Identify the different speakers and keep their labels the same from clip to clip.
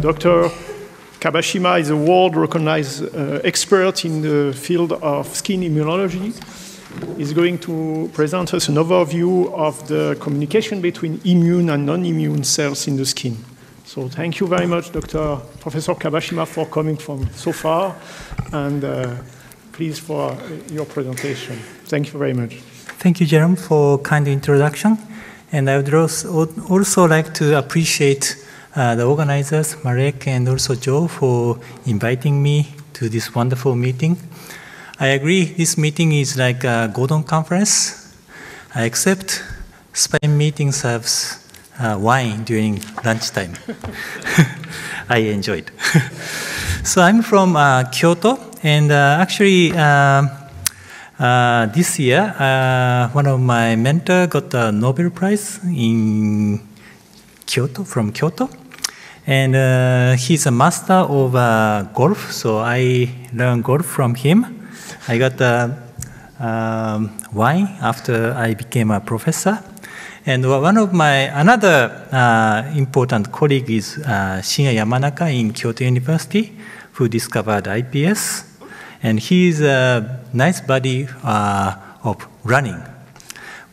Speaker 1: Dr. Kabashima is a world-recognized expert in the field of skin immunology. He's going to present us an overview of the communication between immune and non-immune cells in the skin. So thank you very much, Professor Kabashima, for coming from so far, and please for your presentation. Thank you very much.
Speaker 2: Thank you, Jerome, for kind introduction. And I would also like to appreciate the organizers, Marek and also Joe, for inviting me to this wonderful meeting. I agree, this meeting is like a golden conference, except SPIM meetings have wine during lunchtime. I enjoyed. So I'm from Kyoto, and actually this year, one of my mentors got a Nobel Prize in Kyoto, from Kyoto. And he's a master of golf, so I learned golf from him. I got wine after I became a professor. And one of my, another important colleague is Shinya Yamanaka in Kyoto University, who discovered IPS. And he's a nice buddy of running.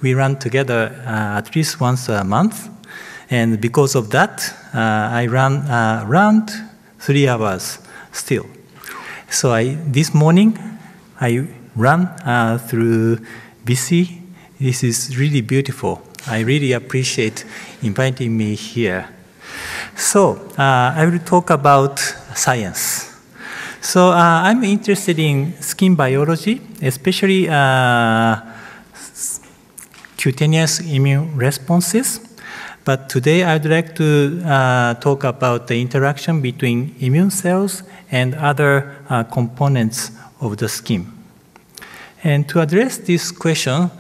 Speaker 2: We run together at least once a month. And because of that, I ran around 3 hours still. So this morning, I ran through BC. This is really beautiful. I really appreciate inviting me here. So I will talk about science. So I'm interested in skin biology, especially cutaneous immune responses. But today I'd like to talk about the interaction between immune cells and other components of the skin. And to address this question,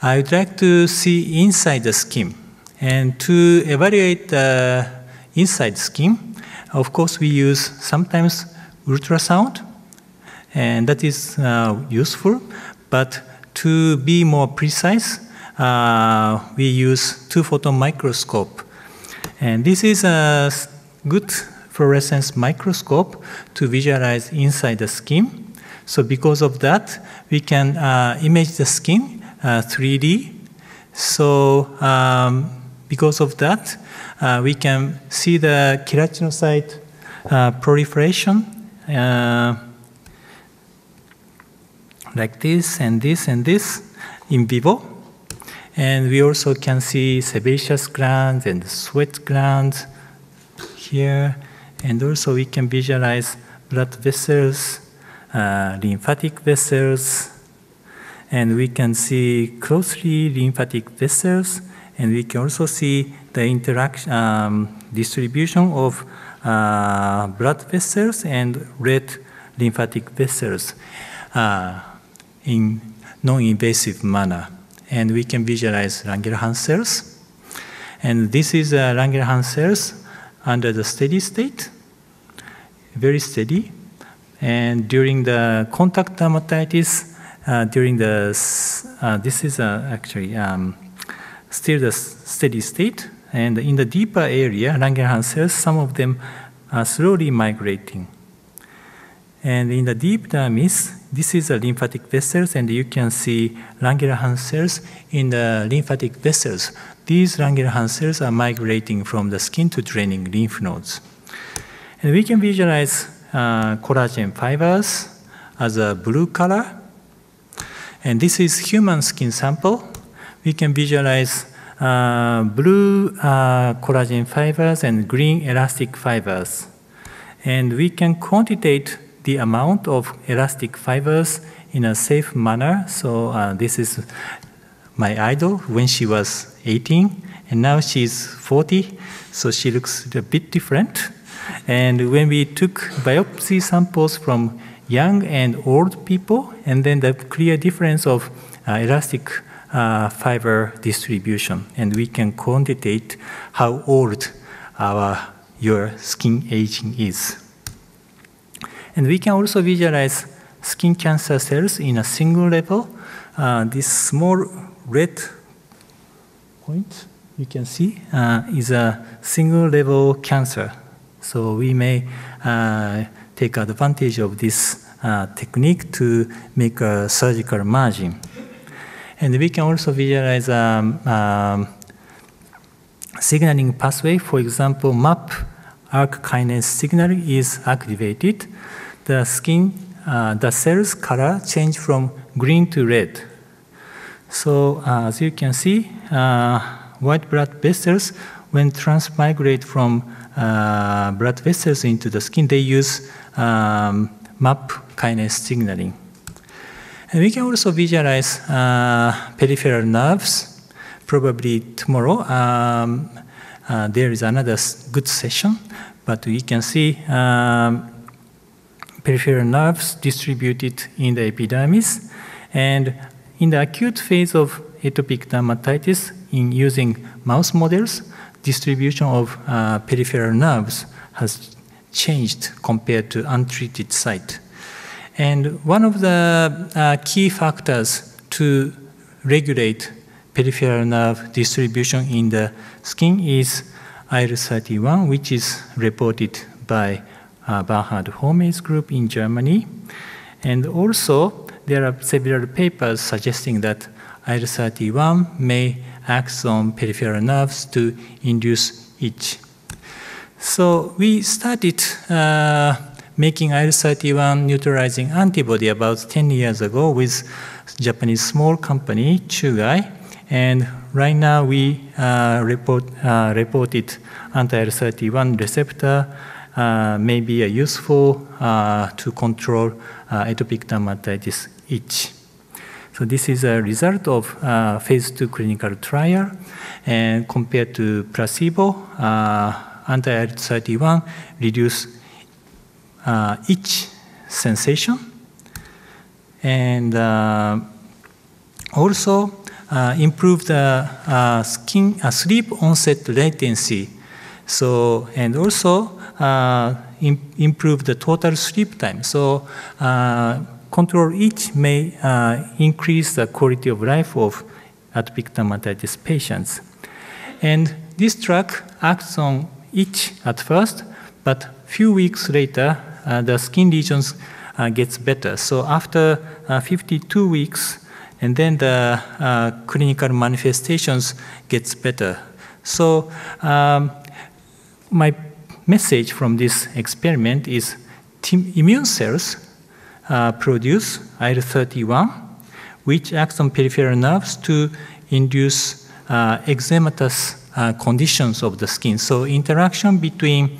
Speaker 2: I would like to see inside the skin. And to evaluate the inside skin, of course we use sometimes ultrasound, and that is useful. But to be more precise, we use 2-photon microscope. And this is a good fluorescence microscope to visualize inside the skin. So because of that, we can image the skin 3D. So because of that, we can see the keratinocyte proliferation like this and this and this in vivo. And we also can see sebaceous glands and sweat glands here. And also we can visualize blood vessels, lymphatic vessels. And we can see closely lymphatic vessels. And we can also see the interaction, distribution of blood vessels and red lymphatic vessels in non-invasive manner. And we can visualize Langerhans cells. And this is Langerhans cells under the steady state, very steady. And during the contact dermatitis, during the, this is actually still the steady state. And in the deeper area, Langerhans cells, some of them are slowly migrating. And in the deep dermis, this is the lymphatic vessels, and you can see Langerhans cells in the lymphatic vessels. These Langerhans cells are migrating from the skin to draining lymph nodes. And we can visualize collagen fibers as a blue color. And this is human skin sample. We can visualize blue collagen fibers and green elastic fibers. And we can quantitate the amount of elastic fibers in a safe manner. So this is my idol when she was 18, and now she's 40, so she looks a bit different. And when we took biopsy samples from young and old people, and then the clear difference of elastic fiber distribution, and we can quantitate how old your skin aging is. And we can also visualize skin cancer cells in a single level. This small red point you can see is a single level cancer So we may take advantage of this technique to make a surgical margin. And we can also visualize signaling pathway. For example, MAP ARC kinase signal is activated. The cell's color change from green to red. So as you can see, white blood vessels, when transmigrate from blood vessels into the skin, they use MAP kinase signaling. And we can also visualize peripheral nerves. Probably tomorrow there is another good session, but we can see peripheral nerves distributed in the epidermis. And in the acute phase of atopic dermatitis, in using mouse models, distribution of peripheral nerves has changed compared to untreated site. And one of the key factors to regulate peripheral nerve distribution in the skin is IL-31, which is reported by Bernhard Hohme's group in Germany. And also, there are several papers suggesting that IL-31 may act on peripheral nerves to induce itch. So we started making IL-31 neutralizing antibody about 10 years ago with Japanese small company, Chugai. And right now we reported anti-IL-31 receptor may be useful to control atopic dermatitis itch. So this is a result of phase 2 clinical trial, and compared to placebo, anti-IL-31 reduce itch sensation, and also improve the sleep onset latency. So, and also improve the total sleep time. So control itch may increase the quality of life of atopic dermatitis patients. And this drug acts on itch at first, but few weeks later, the skin lesions gets better. So after 52 weeks, and then the clinical manifestations gets better. So my message from this experiment is immune cells produce IL-31, which acts on peripheral nerves to induce eczematous conditions of the skin. So interaction between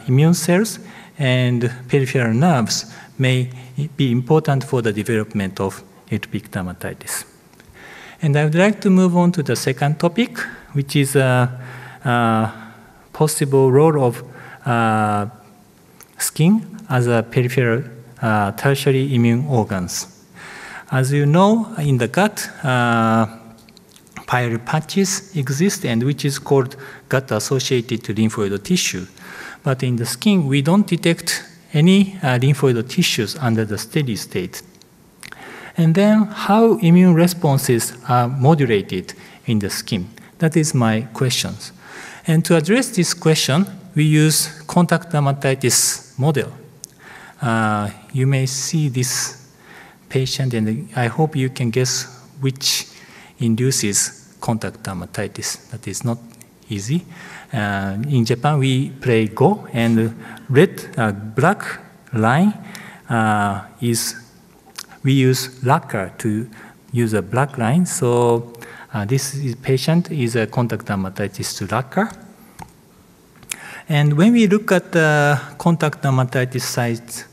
Speaker 2: immune cells and peripheral nerves may be important for the development of atopic dermatitis. And I would like to move on to the second topic, which is possible role of skin as a peripheral tertiary immune organs. As you know, in the gut, pile patches exist, and which is called gut-associated lymphoid tissue. But in the skin, we don't detect any lymphoid tissues under the steady state. And then how immune responses are modulated in the skin? That is my questions. And to address this question, we use contact dermatitis model. You may see this patient, and I hope you can guess which induces contact dermatitis. That is not easy. In Japan, we play Go, and black line we use lacquer to use a black line. So this patient is a contact dermatitis to lacquer. And when we look at the contact dermatitis sites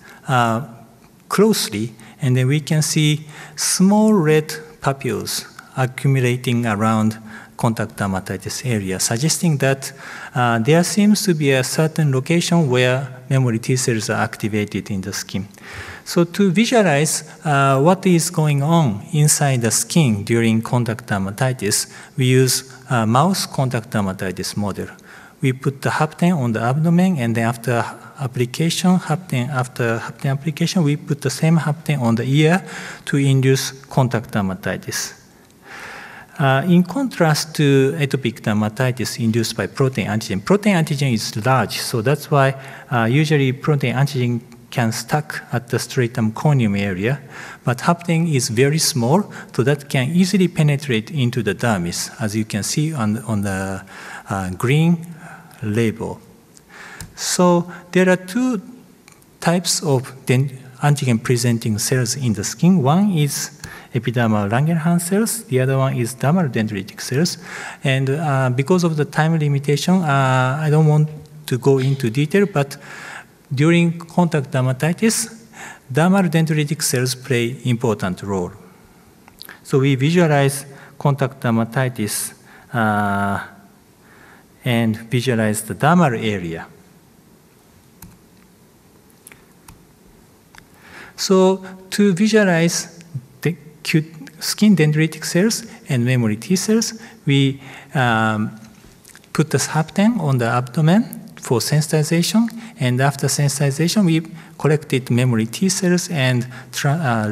Speaker 2: closely, and then we can see small red papules accumulating around contact dermatitis area, suggesting that there seems to be a certain location where memory T cells are activated in the skin. So to visualize what is going on inside the skin during contact dermatitis, we use a mouse contact dermatitis model. We put the hapten on the abdomen, and then after application, after hapten application, we put the same hapten on the ear to induce contact dermatitis. In contrast to atopic dermatitis induced by protein antigen is large, so that's why usually protein antigen can stuck at the stratum corneum area, but hapten is very small, so that can easily penetrate into the dermis, as you can see on the green label. So there are two types of antigen-presenting cells in the skin. One is epidermal Langerhans cells, the other one is dermal dendritic cells. And because of the time limitation, I don't want to go into detail, but during contact dermatitis, dermal dendritic cells play important role. So we visualize contact dermatitis and visualize the dermal area. So to visualize the skin dendritic cells and memory T cells, we put the hapten on the abdomen for sensitization, and after sensitization, we collected memory T cells and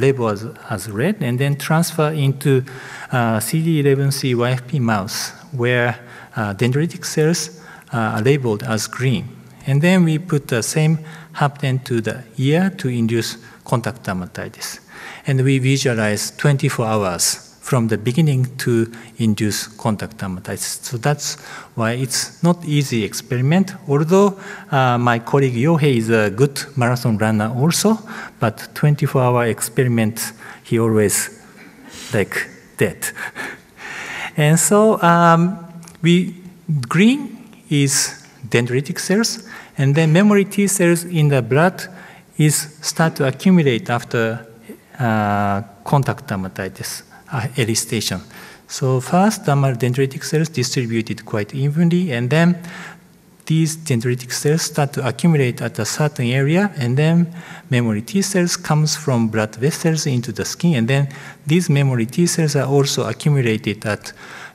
Speaker 2: label as red, and then transfer into CD11C YFP mouse, where dendritic cells are labeled as green. And then we put the same hapten to the ear to induce contact dermatitis. And we visualize 24 hours from the beginning to induce contact dermatitis. So that's why it's not easy experiment, although my colleague Yohei is a good marathon runner also, but 24-hour experiment, he always like that. And so green is dendritic cells, and then memory T cells in the blood start to accumulate after contact dermatitis elicitation. So first, dermal dendritic cells distributed quite evenly, and then these dendritic cells start to accumulate at a certain area, and then memory T cells comes from blood vessels into the skin, and then these memory T cells are also accumulated at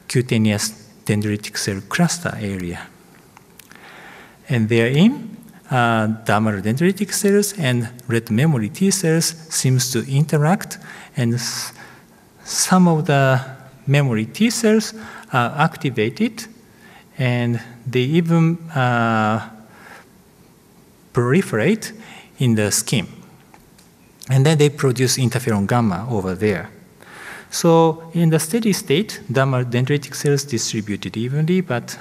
Speaker 2: cutaneous dendritic cell cluster area. And therein, dermal dendritic cells and red memory T cells seems to interact, and some of the memory T cells are activated, and they even proliferate in the skin. And then they produce interferon gamma over there. So in the steady state, dermal dendritic cells distributed evenly, but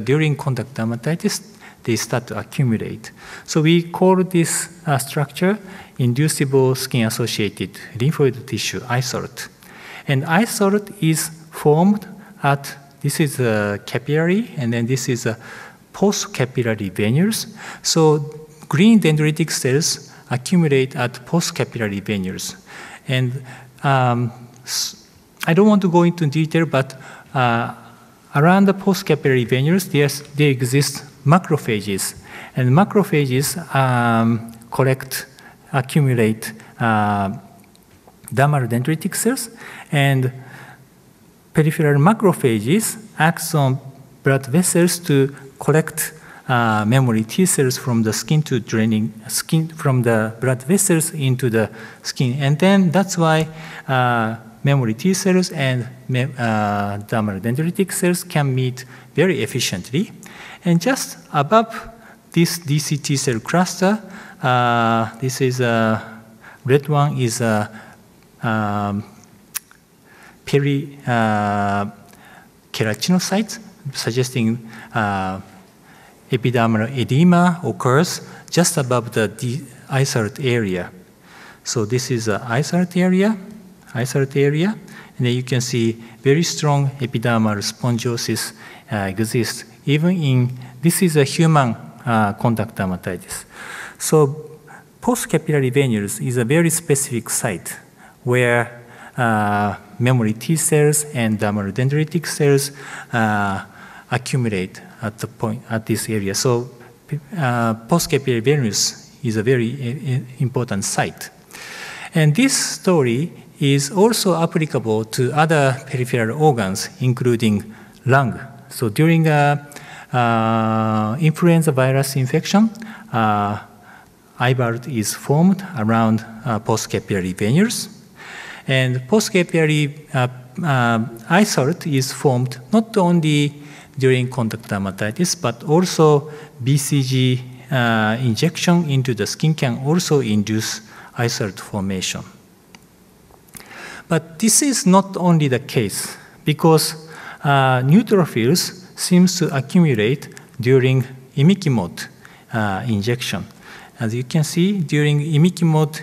Speaker 2: during contact dermatitis, they start to accumulate. So we call this structure inducible skin-associated lymphoid tissue isolate. And isolate is formed this is a capillary, and then this is a post-capillary venules. So green dendritic cells accumulate at post-capillary venules. And I don't want to go into detail, but around the post-capillary venules, there exist macrophages, and macrophages accumulate dermal dendritic cells, and peripheral macrophages act on blood vessels to collect memory T cells from the skin to draining skin from the blood vessels into the skin, and then that's why memory T cells and dermal dendritic cells can meet very efficiently. And just above this DCT cell cluster, this is a red one is a perikeratocyte, suggesting epidermal edema occurs just above the isolate area. So this is an isolate area, and then you can see very strong epidermal spongiosis exists even in, this is a human contact dermatitis. So post-capillary venules is a very specific site where memory T cells and dermal dendritic cells accumulate at this area. So post-capillary venules is a very important site. And this story is also applicable to other peripheral organs, including lung. So during influenza virus infection, IBART is formed around post-capillary venules. And post-capillary eye salt is formed not only during contact dermatitis, but also BCG injection into the skin can also induce eye salt formation. But this is not only the case, because neutrophils seems to accumulate during imiquimod injection. As you can see, during imiquimod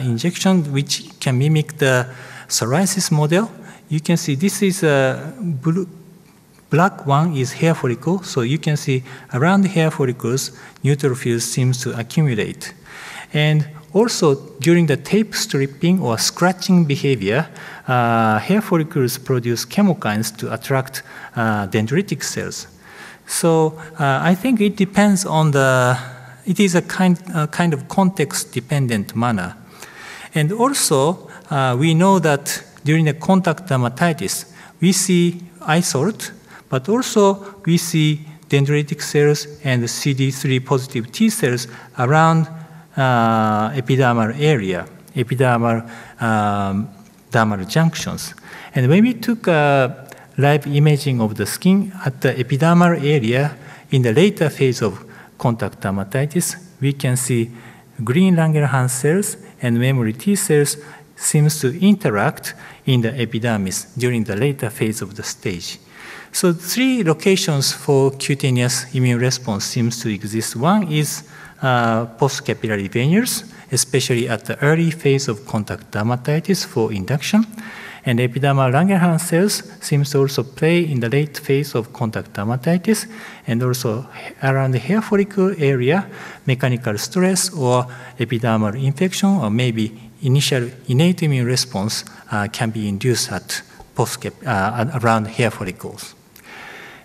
Speaker 2: injection, which can mimic the psoriasis model, you can see this is a black one is hair follicle, so you can see around the hair follicles, neutrophils seems to accumulate. And also, during the tape stripping or scratching behavior, hair follicles produce chemokines to attract dendritic cells. So I think it depends on the, it is a kind of context-dependent manner. And also, we know that during the contact dermatitis, we see eye salt, but also we see dendritic cells and CD3 positive T cells around epidermal area, epidermal dermal junctions. And when we took live imaging of the skin at the epidermal area in the later phase of contact dermatitis, we can see green Langerhans cells and memory T cells seems to interact in the epidermis during the later phase of the stage. So 3 locations for cutaneous immune response seems to exist. One is post-capillary venules, especially at the early phase of contact dermatitis for induction. And epidermal Langerhans cells seems to also play in the late phase of contact dermatitis, and also around the hair follicle area, mechanical stress or epidermal infection, or maybe initial innate immune response can be induced at around hair follicles.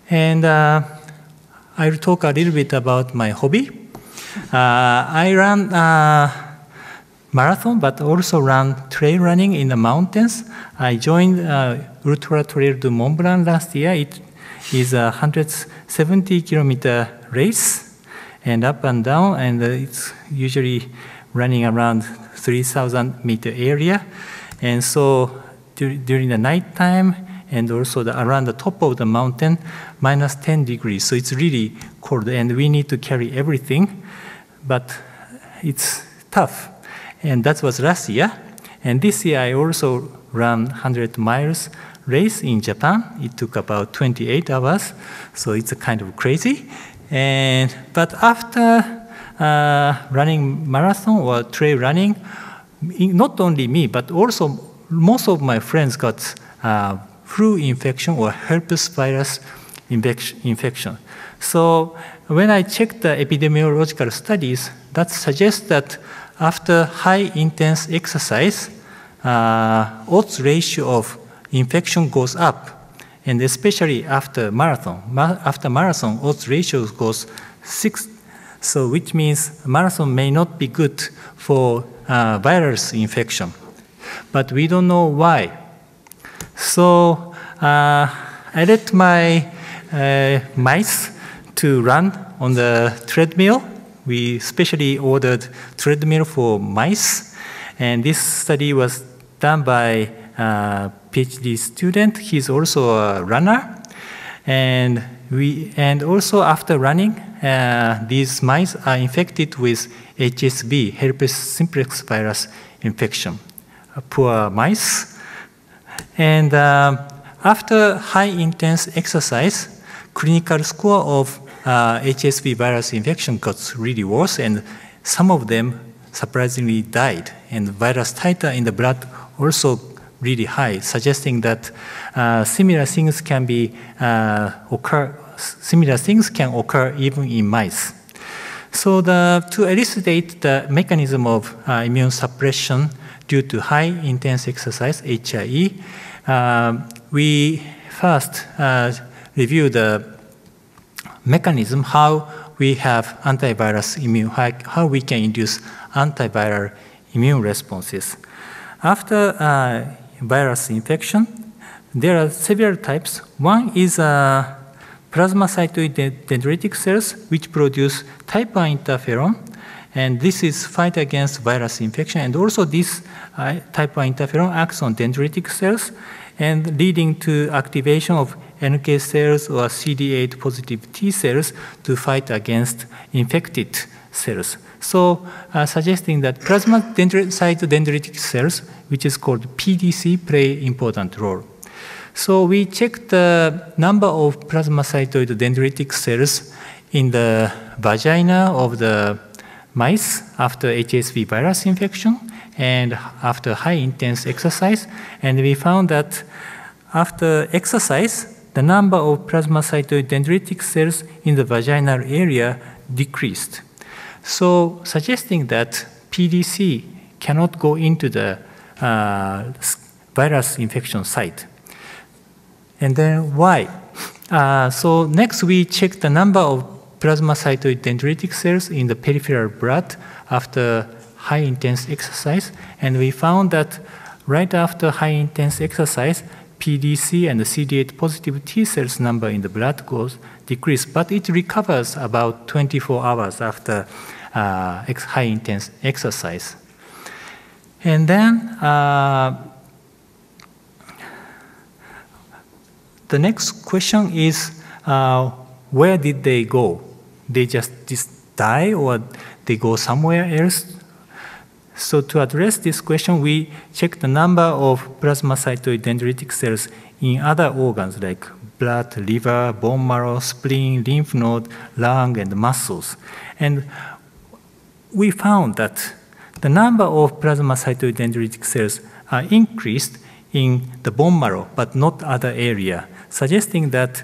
Speaker 2: And I'll talk a little bit about my hobby. I run marathon, but also run trail running in the mountains. I joined Ultra Trail du Mont Blanc last year. It is a 170-kilometer race, and up and down, and it's usually running around 3,000-meter area. And so during the nighttime, and also around the top of the mountain, minus 10 degrees. So it's really cold, and we need to carry everything, but it's tough. And that was last year. And this year, I also ran 100 miles race in Japan. It took about 28 hours, so it's a kind of crazy. But after running marathon or trail running, not only me, but also most of my friends got flu infection or herpes virus infection. So when I checked the epidemiological studies, that suggests that after high intense exercise, odds ratio of infection goes up, and especially after marathon. After marathon, odds ratio goes 6, so which means marathon may not be good for virus infection. But we don't know why. So I let my mice to run on the treadmill. We specially ordered treadmill for mice, and this study was done by a PhD student. He's also a runner, and also after running, these mice are infected with HSV, herpes simplex virus infection. Poor mice. And after high intense exercise, clinical score of HSV virus infection got really worse, and some of them surprisingly died. And virus titer in the blood also really high, suggesting that similar things can occur even in mice. So to elucidate the mechanism of immune suppression due to high intense exercise, HIE, we first review the mechanism, how we have antivirus immune, how we can induce antiviral immune responses. After virus infection, there are several types. One is plasmacytoid dendritic cells, which produce type I interferon, and this is fight against virus infection. And also this type I interferon acts on dendritic cells, and leading to activation of NK cells or CD8 positive T cells to fight against infected cells. So suggesting that plasma cytodendritic cells, which is called PDC, play important role. So we checked the number of plasmacytoid dendritic cells in the vagina of the mice after HSV virus infection and after high-intense exercise. And we found that after exercise, the number of plasmacytoid dendritic cells in the vaginal area decreased. So suggesting that PDC cannot go into the virus infection site. And then why? So next we checked the number of plasmacytoid dendritic cells in the peripheral blood after high-intense exercise, and we found that right after high-intense exercise, PDC and the CD8 positive T cells number in the blood goes decreased, but it recovers about 24 hours after high-intense exercise. And then the next question is, where did they go? They just die or they go somewhere else? So to address this question, we checked the number of plasmacytoid dendritic cells in other organs like blood, liver, bone marrow, spleen, lymph node, lung, and muscles. And we found that the number of plasmacytoid dendritic cells are increased in the bone marrow, but not other area, suggesting that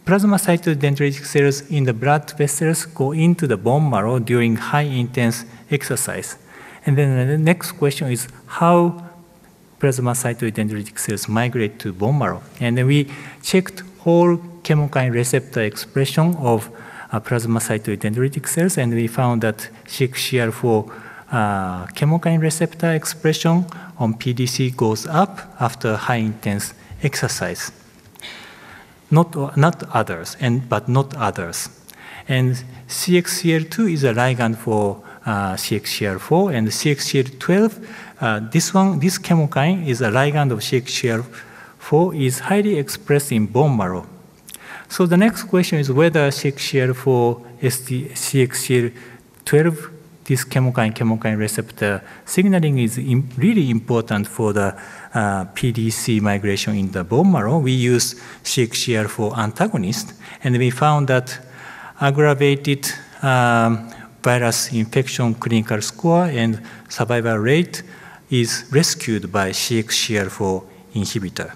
Speaker 2: plasmacytoid dendritic cells in the blood vessels go into the bone marrow during high-intense exercise. And then the next question is how plasmacytoid dendritic cells migrate to bone marrow. And then we checked whole chemokine receptor expression of plasmacytoid dendritic cells, and we found that CXCR4 chemokine receptor expression on PDC goes up after high-intense exercise. Not others, but not others. And CXCR2 is a ligand for CXCR4, and CXCR12, this chemokine is a ligand of CXCR4, is highly expressed in bone marrow. So the next question is whether CXCR4, CXCR12, this chemokine receptor signaling is really important for the PDC migration in the bone marrow. We use CXCR4 antagonist, and we found that aggravated virus infection clinical score and survival rate is rescued by CXCR4 inhibitor.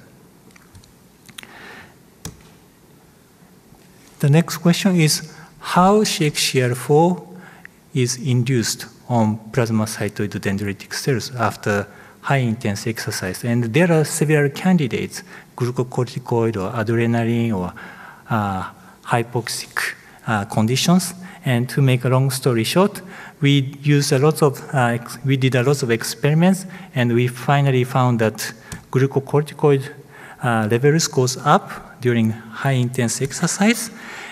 Speaker 2: The next question is how CXCR4 is induced on plasmacytoid dendritic cells after high-intense exercise. And there are several candidates, glucocorticoid or adrenaline or hypoxic conditions. And to make a long story short, we did a lot of experiments, and we finally found that glucocorticoid levels goes up during high-intense exercise,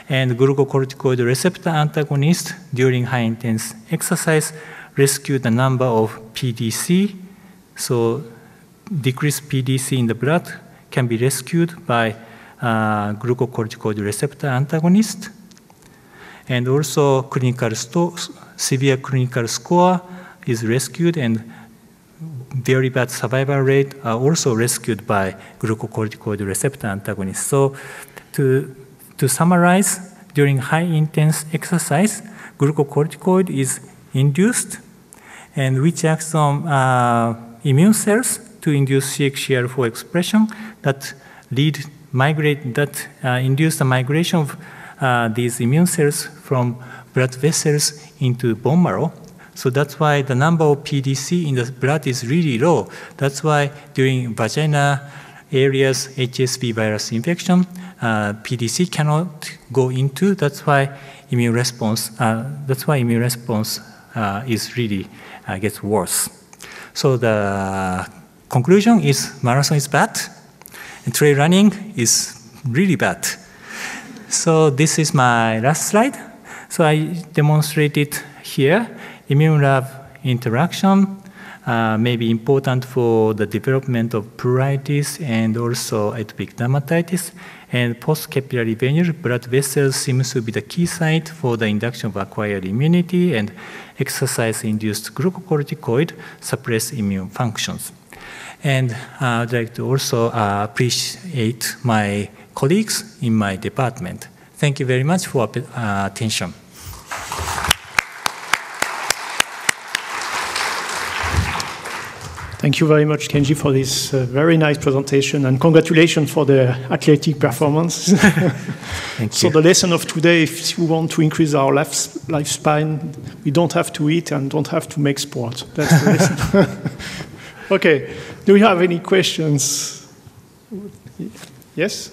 Speaker 2: and glucocorticoid receptor antagonist during high-intense exercise rescue the number of PDC. So decreased PDC in the blood can be rescued by glucocorticoid receptor antagonist. And also severe clinical score is rescued, and very bad survival rate are also rescued by glucocorticoid receptor antagonist. So to summarize, during high-intense exercise, glucocorticoid is induced, and which acts on immune cells to induce CXCR4 expression that induce the migration of these immune cells from blood vessels into bone marrow. So that's why the number of PDC in the blood is really low. That's why during vagina areas HSV virus infection, PDC cannot go into. That's why immune response. Is really gets worse. So the conclusion is marathon is bad, and trail running is really bad. So this is my last slide. So I demonstrated here immune lab interaction may be important for the development of pruritus and also atopic dermatitis. And post-capillary venous blood vessels seems to be the key site for the induction of acquired immunity, and exercise-induced glucocorticoid suppress immune functions. And I'd like to also appreciate my colleagues in my department. Thank you very much for attention.
Speaker 1: Thank you very much, Kenji, for this very nice presentation, and congratulations for the athletic performance.
Speaker 2: Thank you.
Speaker 1: So the lesson of today, if you want to increase our lifespan, we don't have to eat and don't have to make sport. That's the lesson. Okay, do we have any questions? Yes?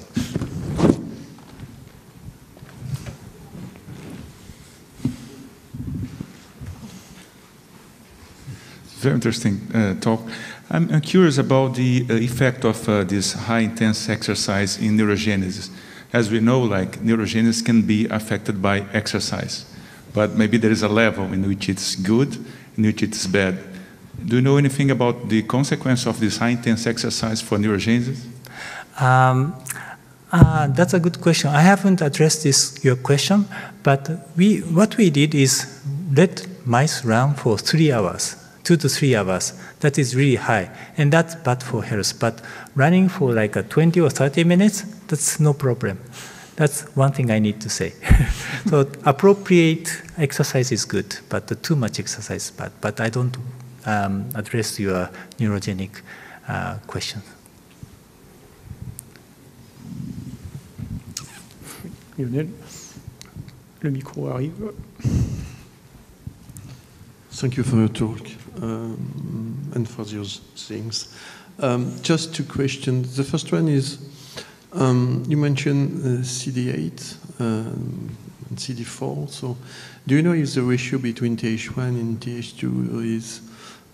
Speaker 3: Very interesting talk. I'm curious about the effect of this high-intense exercise in neurogenesis. As we know, like, neurogenesis can be affected by exercise, but maybe there is a level in which it's good, in which it's bad. Do you know anything about the consequence of this high-intense exercise for neurogenesis?
Speaker 2: That's a good question. I haven't addressed your question, but what we did is let mice run for 3 hours. 2 to 3 hours. That is really high, and that's bad for health. But running for like 20 or 30 minutes, that's no problem. That's one thing I need to say. So appropriate exercise is good, but too much exercise is bad. But I don't address your neurogenic question.
Speaker 1: Lionel, le micro arrive.
Speaker 4: Thank you for your talk and for those things. Just 2 questions. The first one is, you mentioned CD8 and CD4. So do you know if the ratio between TH1 and TH2 is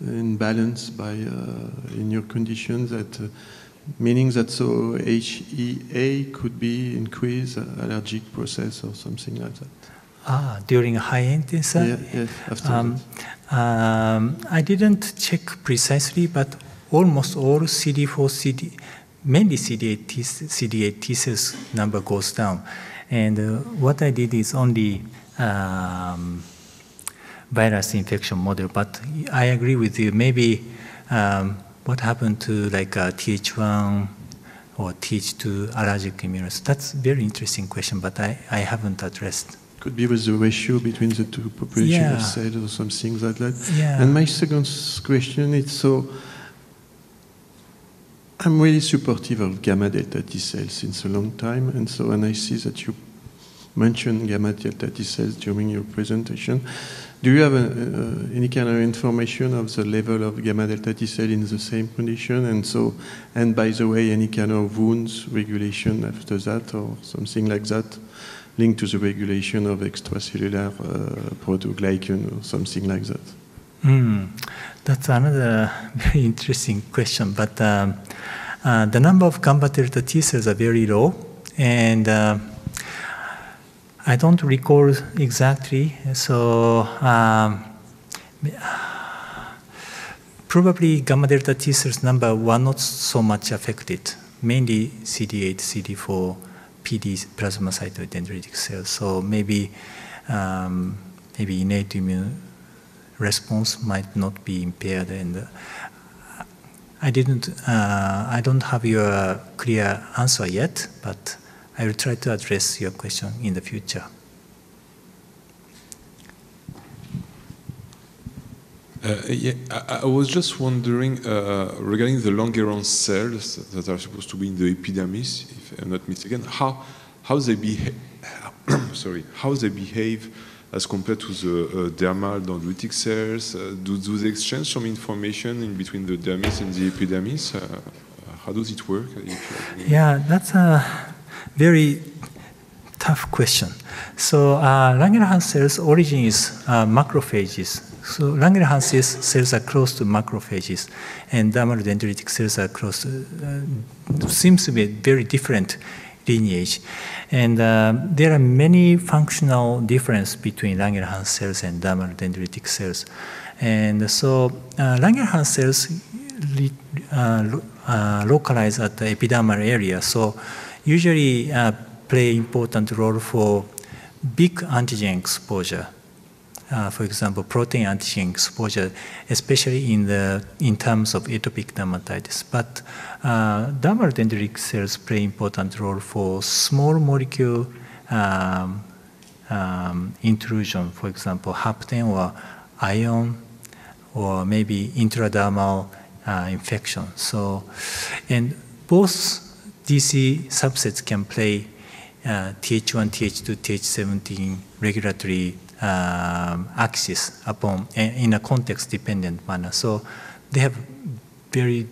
Speaker 4: in balance by, in your conditions, that meaning that so HEA could be increased, allergic process or something like that?
Speaker 2: During a high intensity?
Speaker 4: Yeah, after
Speaker 2: I didn't check precisely, but almost all CD4, mainly CD8 T cells number goes down. And what I did is only virus infection model, but I agree with you. Maybe what happened to like TH1 or TH2 allergic immunity? That's a very interesting question, but I haven't addressed.
Speaker 4: Could be with the ratio between the 2 population of cells or something like that.
Speaker 2: Yeah.
Speaker 4: And my second question is, so I'm really supportive of gamma delta T cells since a long time, and so when I see that you mentioned gamma delta T cells during your presentation, do you have any kind of information of the level of gamma delta T cell in the same condition, and so, and by the way, any kind of wounds regulation after that or something like that, linked to the regulation of extracellular protoglycan or something like that?
Speaker 2: That's another very interesting question, but the number of gamma delta T cells are very low, and I don't recall exactly, so probably gamma delta T cells number were not so much affected, mainly CD8, CD4, PD plasmacytoid dendritic cells. So maybe innate immune response might not be impaired, and I don't have your clear answer yet, but I will try to address your question in the future.
Speaker 5: Yeah, I was just wondering regarding the Langerhans cells that are supposed to be in the epidermis, if I'm not mistaken, how they behave. Sorry, how they behave as compared to the dermal dendritic cells. Do they exchange some information in between the dermis and the epidermis? How does it work?
Speaker 2: Yeah, that's a very tough question. So Langerhans cells' origin is macrophages. So Langerhans cells are close to macrophages, and dermal dendritic cells are close to, seems to be very different lineage. And there are many functional differences between Langerhans cells and dermal dendritic cells. And so Langerhans cells localize at the epidermal area, so usually play important role for big antigen exposure. For example, protein antigen exposure, especially in terms of atopic dermatitis. But dermal dendritic cells play important role for small molecule intrusion, for example, hapten or ion, or maybe intradermal infection. So, and both DC subsets can play Th1, Th2, Th17 regulatory axis upon in a context-dependent manner. So they have very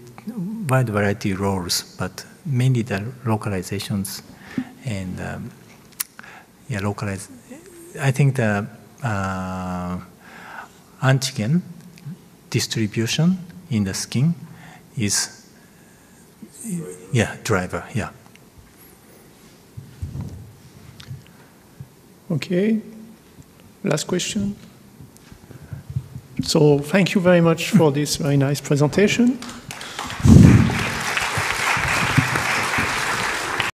Speaker 2: wide variety of roles, but mainly the localizations and localize. I think the antigen distribution in the skin is driver. Yeah.
Speaker 1: Okay. Last question. So thank you very much for this very nice presentation.